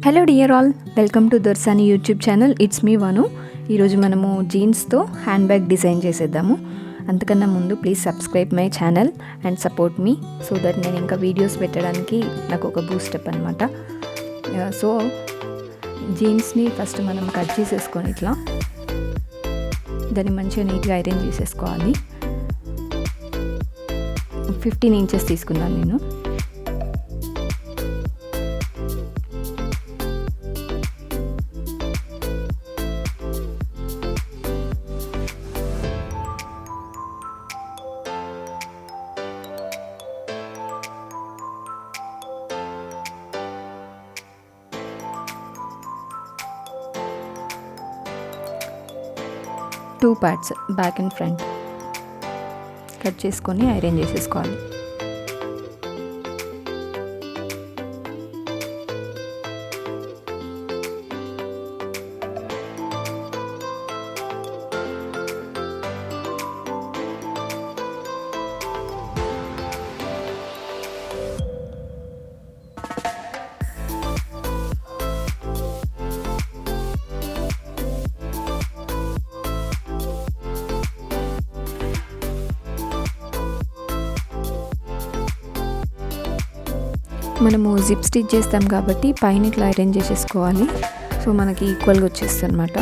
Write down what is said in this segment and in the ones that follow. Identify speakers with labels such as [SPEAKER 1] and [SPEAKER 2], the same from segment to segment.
[SPEAKER 1] Hello dear all, welcome to Dorsani YouTube channel. It's me Vanu. ఈరోజు మనము జీన్స్తో హ్యాండ్ బ్యాగ్ డిజైన్ చేసేద్దాము. అంతకన్నా ముందు please subscribe my channel and support me so that నేను ఇంకా వీడియోస్ పెట్టడానికి నాకు ఒక బూస్టప్ అనమాట. సో జీన్స్ని ఫస్ట్ మనం కట్ చేసేసుకొని ఇట్లా దాన్ని మంచిగా నీట్గా ఐరన్ చేసేసుకోవాలి. 15 ఇంచెస్ తీసుకున్నాను నేను. Two parts back and front cut చేసుకొని ఐరన్ చేసేసుకోవాలి. మనము జిప్ స్టిచ్ చేస్తాం కాబట్టి పైన ఇట్లా ఐరన్ చేసేసుకోవాలి. సో మనకి ఈక్వల్గా వచ్చేస్తుంది అనమాట.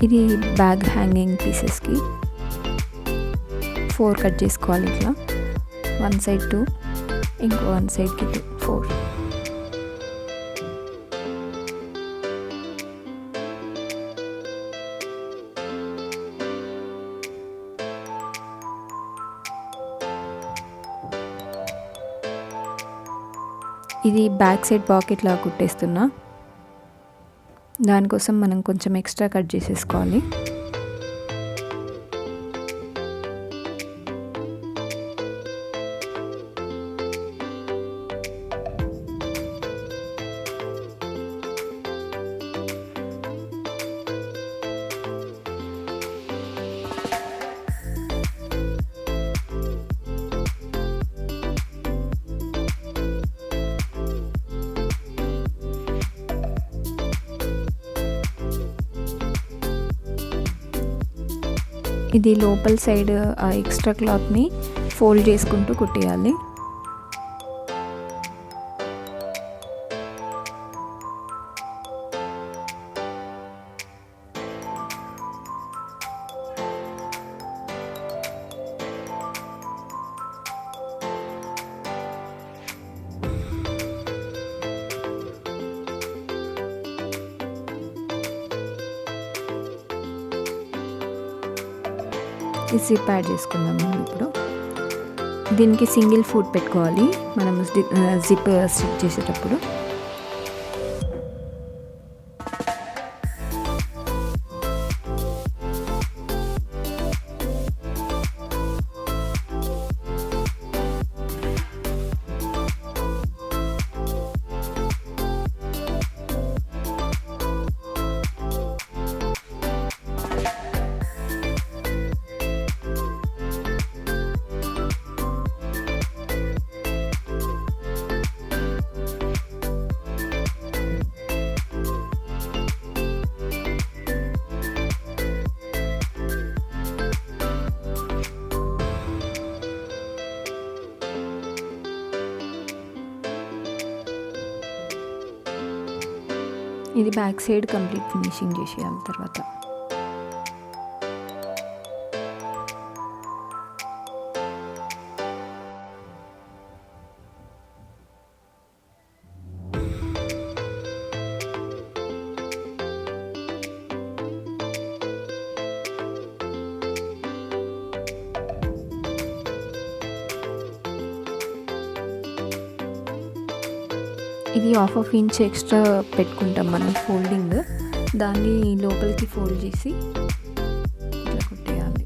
[SPEAKER 1] ఇది బ్యాగ్ హ్యాంగింగ్ పీసెస్కి 4 కట్ చేసుకోవాలి. ఇట్లా 1 సైడ్ 2, ఇంకో 1 సైడ్కి 2, 4. ఇది బ్యాక్ సైడ్ పాకెట్లా కుట్టేస్తున్నా. దానికోసం మనం కొంచెం ఎక్స్ట్రా కట్ చేసేసుకోవాలి. ఇది లోపల సైడ్ ఆ ఎక్స్ట్రా క్లాత్ని ఫోల్డ్ చేసుకుంటూ కుట్టేయాలి. ఈ జిప్ యాడ్ చేసుకుందాం. మనం ఇప్పుడు దీనికి సింగిల్ ఫుట్ పెట్టుకోవాలి మనం జిప్ స్టిచ్ చేసేటప్పుడు. ఇది బ్యాక్ సైడ్ కంప్లీట్ ఫినిషింగ్ చేసేయాలి తర్వాత. ఇది 1/2 ఇంచ్ ఎక్స్ట్రా పెట్టుకుంటాం మనం ఫోల్డింగ్. దాన్ని లోపలికి ఫోల్డ్ చేసి ఇట్లా కుట్టేయాలి.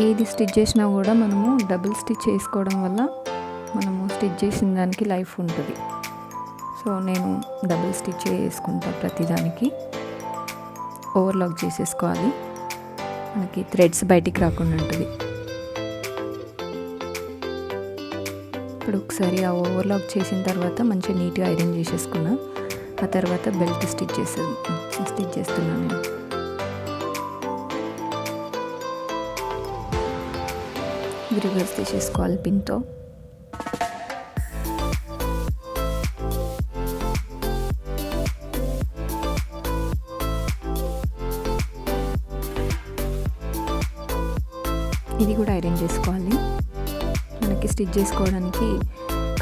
[SPEAKER 1] ఏది స్టిచ్ చేసినా కూడా మనము డబుల్ స్టిచ్ చేసుకోవడం వల్ల మనము స్టిచ్ చేసిన దానికి లైఫ్ ఉంటుంది. సో నేను డబుల్ స్టిచ్ వేసుకుంటా. ప్రతిదానికి ఓవర్లాక్ చేసేసుకోవాలి, మనకి థ్రెడ్స్ బయటికి రాకుండా ఉంటుంది. ఇప్పుడు ఒకసారి ఆ ఓవర్లాక్ చేసిన తర్వాత మంచిగా నీట్గా ఐరన్ చేసేసుకున్నా. ఆ తర్వాత బెల్ట్ స్టిచ్ చేస్తున్నాను నేను. రివర్స్ తీసేసుకోవాలి పిన్తో. ఇది కూడా ఐరన్ చేసుకోవాలి, మనకి స్టిచ్ చేసుకోవడానికి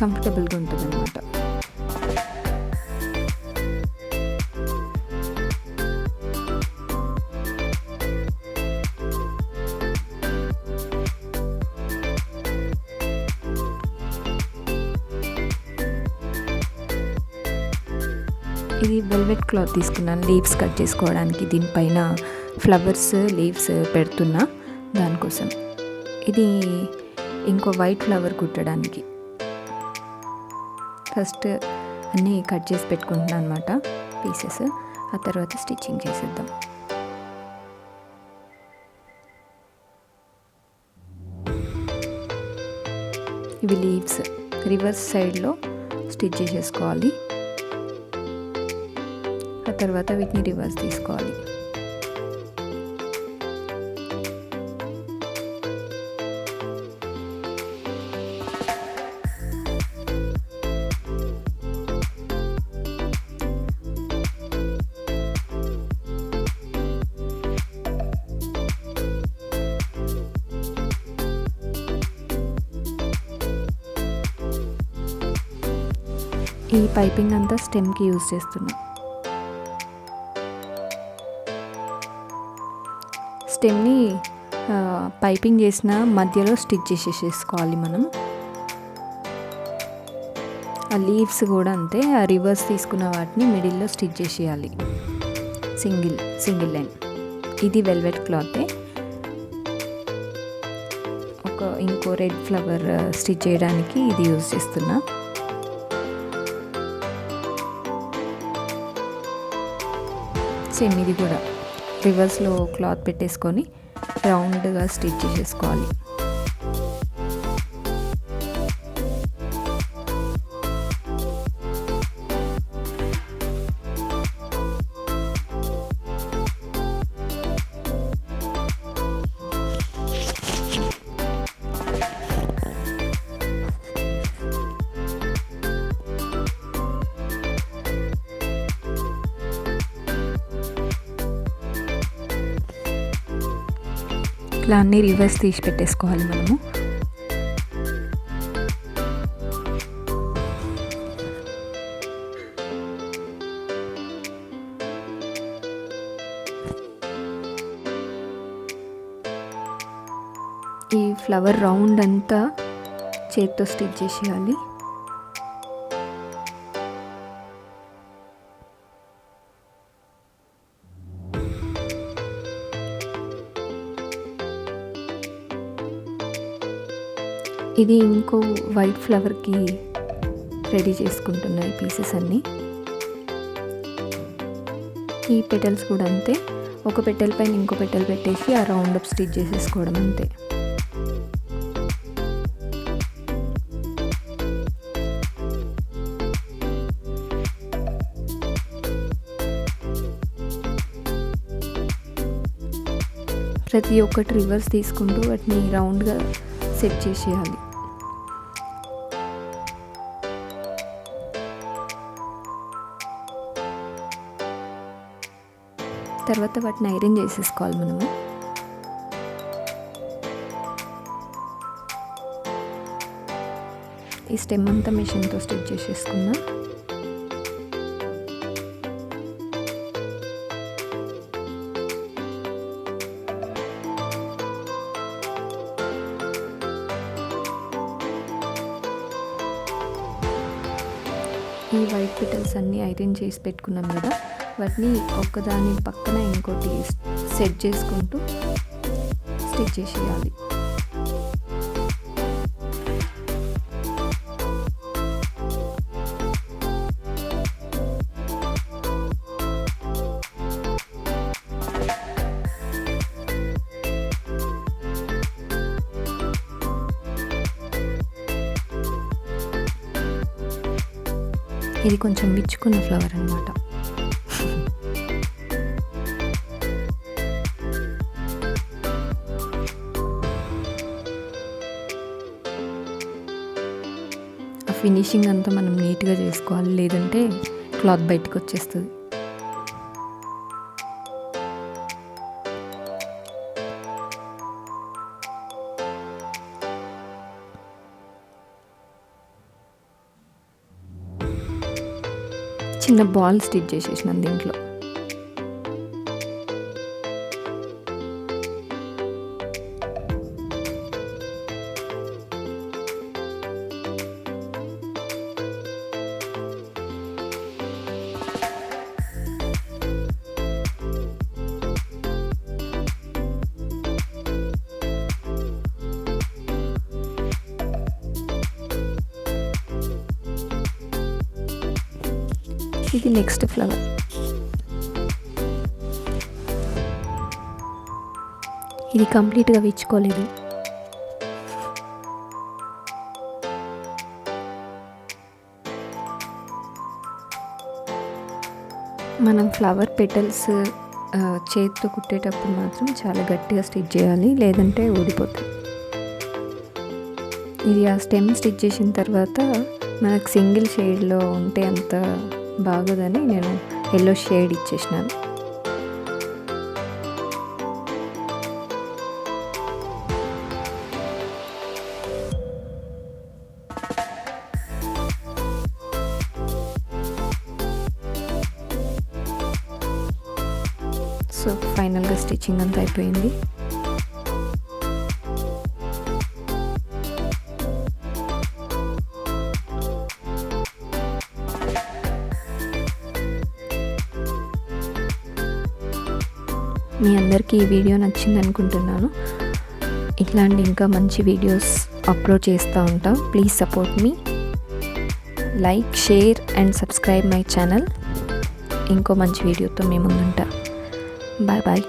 [SPEAKER 1] కంఫర్టబుల్గా ఉంటుంది అన్నమాట. ఇది వెల్వెట్ క్లాత్ తీసుకున్నాను లీవ్స్ కట్ చేసుకోవడానికి. దీనిపైన ఫ్లవర్స్ లీవ్స్ పెడుతున్నా దానికోసం. ఇది ఇంకో వైట్ ఫ్లవర్ కుట్టడానికి. ఫస్ట్ అన్నీ కట్ చేసి పెట్టుకుంటున్నాను అనమాట పీసెస్. ఆ తర్వాత స్టిచ్చింగ్ చేసేద్దాం. ఇవి లీవ్స్ రివర్స్ సైడ్లో స్టిచ్ చేసేసుకోవాలి. ఆ తర్వాత వీటిని రివర్స్ తీసుకోవాలి. ఈ పైపింగ్ అంతా స్టెమ్కి యూజ్ చేస్తున్నా. స్టెమ్ని పైపింగ్ చేసిన మధ్యలో స్టిచ్ చేసేసుకోవాలి మనం. ఆ లీవ్స్ కూడా అంతే, ఆ రివర్స్ తీసుకున్న వాటిని మిడిల్లో స్టిచ్ చేసేయాలి సింగిల్ లైన్. ఇది వెల్వెట్ క్లాతే. ఇంకో రెడ్ ఫ్లవర్ స్టిచ్ చేయడానికి ఇది యూజ్ చేస్తున్నా. సేమ్ ఇది కూడా రివర్స్లో క్లాత్ పెట్టేసుకొని రౌండ్గా స్టిచ్ చేసేసుకోవాలి. ఇట్లా అన్నీ రివర్స్ తీసి పెట్టేసుకోవాలి మనము. ఈ ఫ్లవర్ రౌండ్ అంతా చేత్తో స్టిచ్ చేసేయాలి. ఇది ఇంకో వైట్ ఫ్లవర్కి రెడీ చేసుకుంటున్నాయి పీసెస్ అన్నీ. ఈ పెటల్స్ కూడా అంతే, ఒక పెటల్ పైన ఇంకో పెటల్ పెట్టేసి ఆ రౌండ్ అప్ స్టిచ్ చేసేసుకోవడం అంతే. ప్రతి ఒక్కటి రివర్స్ తీసుకుంటూ వాటిని రౌండ్గా సెట్ చేసేయాలి. తర్వాత వాటిని ఐరన్ చేసేసుకోవాలి మనము. ఈ స్టెమ్ అంతా మిషన్తో స్టిచ్ చేసేసుకున్నా. ఈ వైట్ పెటల్స్ అన్నీ ఐరన్ చేసి పెట్టుకున్నాం కదా, వాటిని ఒకదాని పక్కన ఇంకోటి సెట్ చేసుకుంటూ స్టిచ్ చేసేయాలి. ఇది కొంచెం విచ్చుకున్న ఫ్లవర్ అన్నమాట. ఆ ఫినిషింగ్ అంతా మనం నీట్గా చేసుకోవాలి, లేదంటే క్లాత్ బయటకు వచ్చేస్తుంది. చిన్న బాల్ స్టిచ్ చేసేసినాను దీంట్లో. ఇది నెక్స్ట్ ఫ్లవర్. ఇది కంప్లీట్గా విచ్చుకోలేదు. మనం ఫ్లవర్ పెటల్స్ చేతితో కుట్టేటప్పుడు మాత్రం చాలా గట్టిగా స్టిచ్ చేయాలి, లేదంటే ఊడిపోతుంది. ఇది ఆ స్టెమ్ స్టిచ్ చేసిన తర్వాత మనకు సింగిల్ షేడ్లో ఉంటే అంత బాగోదని నేను ఎల్లో షేడ్ ఇచ్చేసినాను. సో ఫైనల్గా స్టిచ్చింగ్ అంతా అయిపోయింది. మీ అందరికీ ఈ వీడియో నచ్చింది అనుకుంటున్నాను. ఇట్లాంటి ఇంకా మంచి వీడియోస్ అప్లోడ్ చేస్తూ ఉంటాం. Please support me, like, share and subscribe my channel. ఇంకో మంచి వీడియోతో మీ ముందుంటా. Bye bye.